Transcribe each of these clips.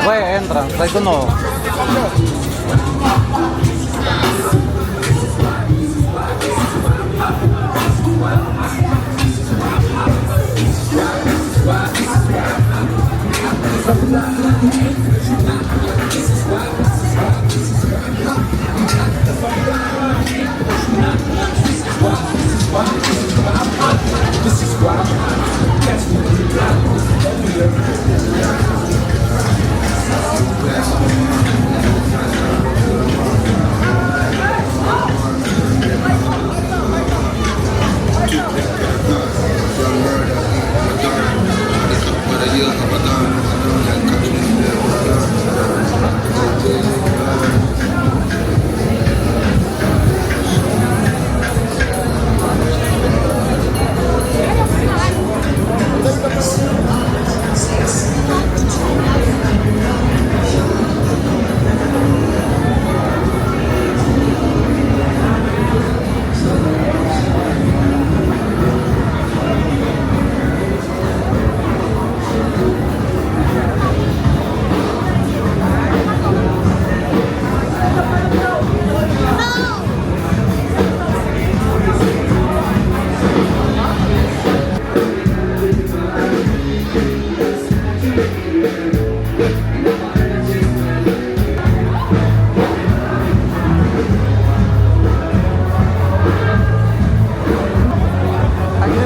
Where entrance? I don't know.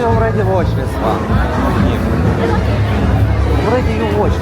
Already watched this one. Already you watched it.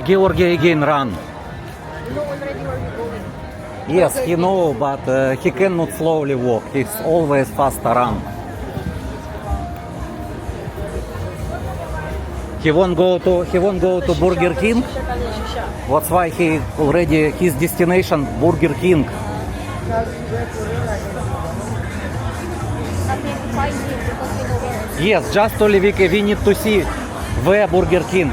Georgi again run. You know already where we're going. Yes, he know, but he cannot slowly walk. He's always faster run. He won't go to Burger King. That's why he already his destination Burger King. Yes, just only we need to see where Burger King.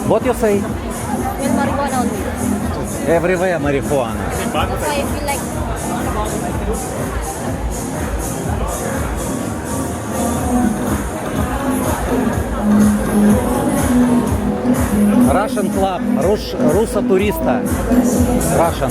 What you say? Marijuana only. Everywhere marijuana. That's why I feel like Russian Club, Руса туриста. Russian.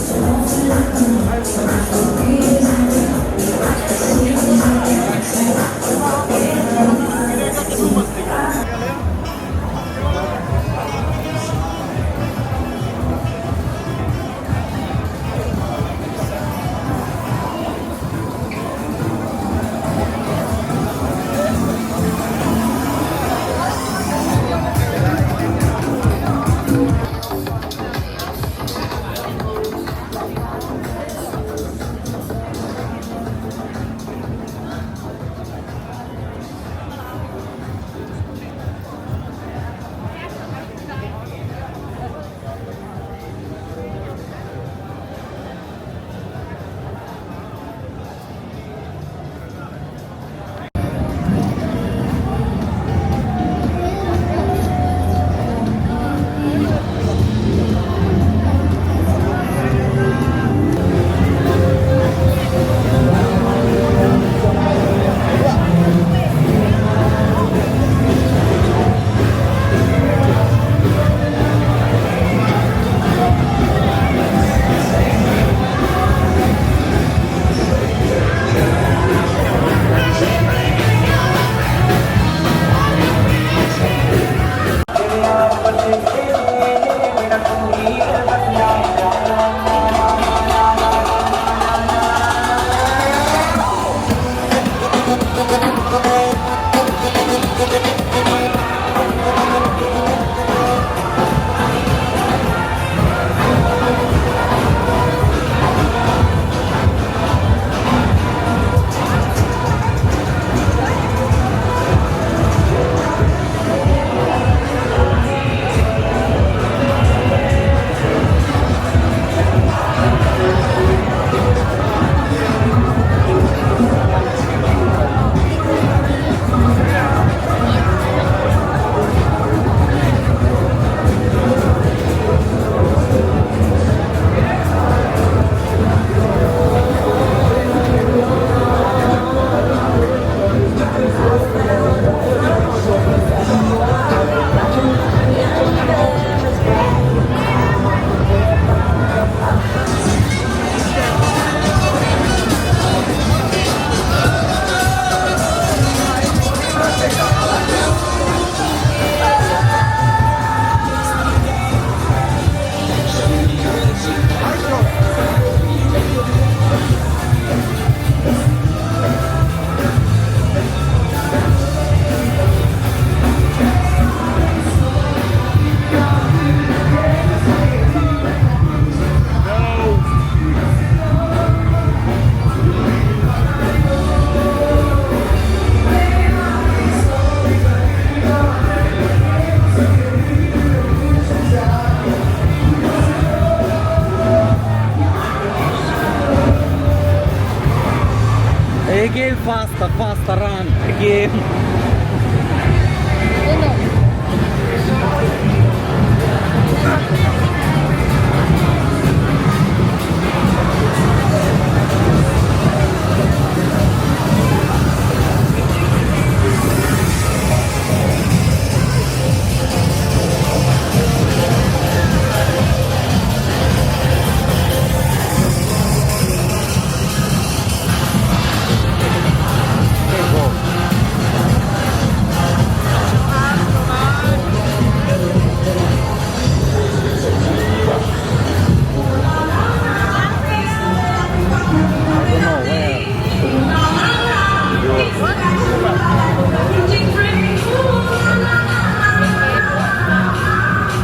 Again, faster run. Again.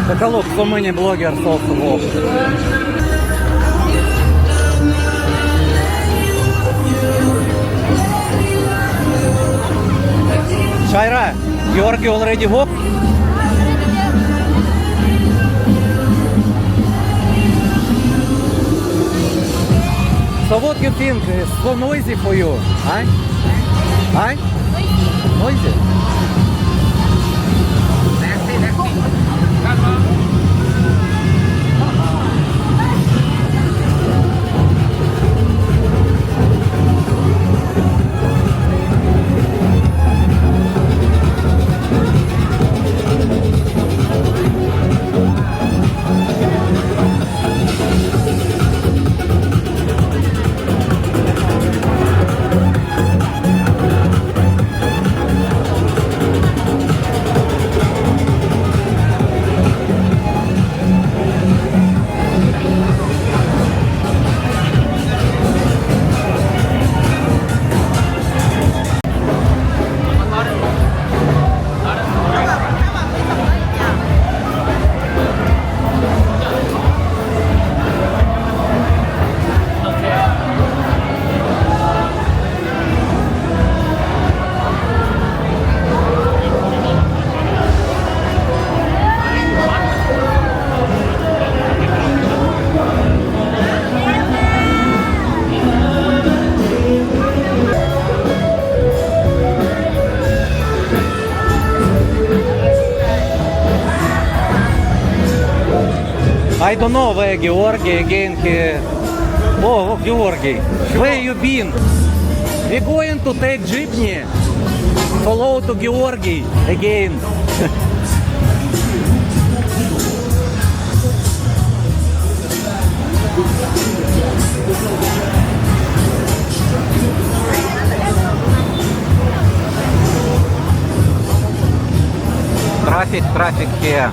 Take a look, so many bloggers also walk. Shaira, Georgi already walk? So what do you think? It's so noisy for you, huh? Huh? Noisy? I don't know where Georgi again. Oh, Georgi, where you been? We're going to take jeepney. Follow to Georgi again. Traffic here.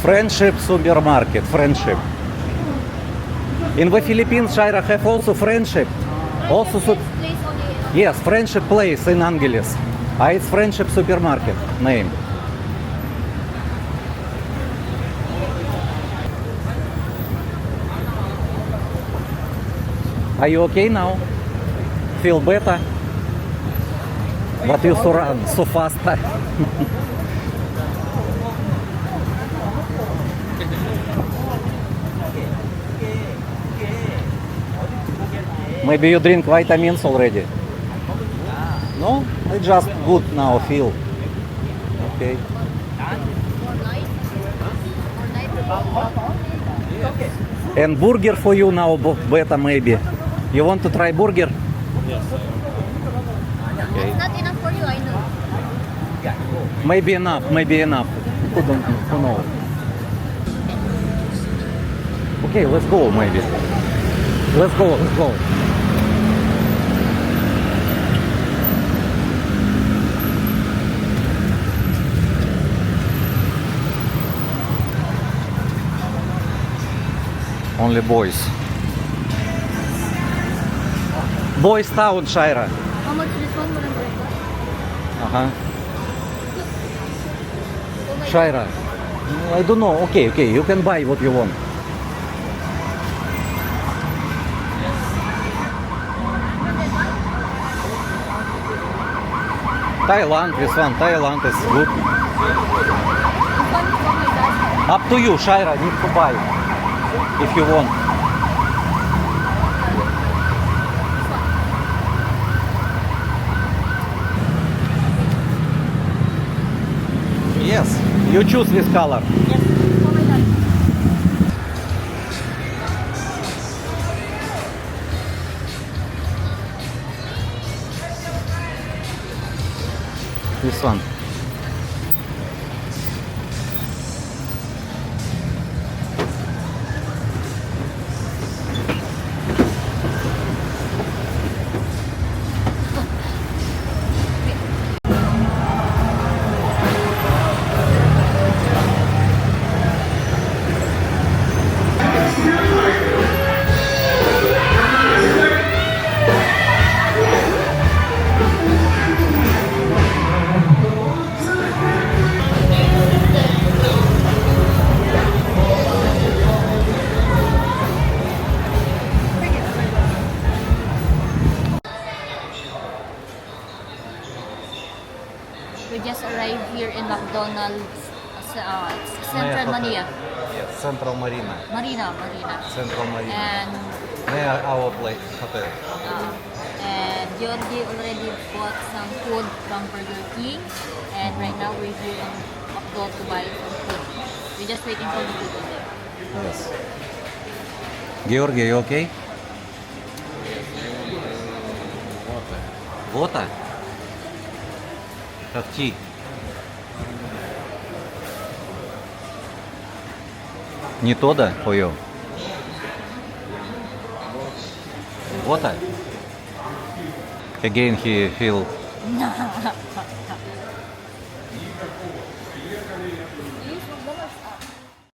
Friendship supermarket, friendship. In the Philippines, Shaira have also friendship. Also, Place only. yes, friendship place in Angeles. It's friendship supermarket name. Are you okay now? Feel better? But you so run so fast. Maybe you drink vitamins already? No? I just good now feel. Okay. More light. More light. And burger for you now, better maybe. You want to try burger? Okay. It's not enough for you, I know. Maybe enough, maybe enough. Who knows? Okay, let's go maybe. Let's go. Only boys. Boys town, Shaira. How much this one? Uh-huh. Oh my Shaira. I don't know. Okay, you can buy what you want. Thailand, this one. Thailand is good. Up to you, Shaira. Need to buy if you want. Yes, you choose this color. Yes. Oh my God. This one. We just arrived here in McDonald's, it's Central Manila. Yes, Central Marina. Marina. Central Marina. And Near our place, hotel. Georgie already bought some food from Burger King, and right now we're here in McDo to buy some food. We're just waiting for the food today. Yes. Georgi, you okay? Water. Как tea. Не то, да, for you? Water. Again he feel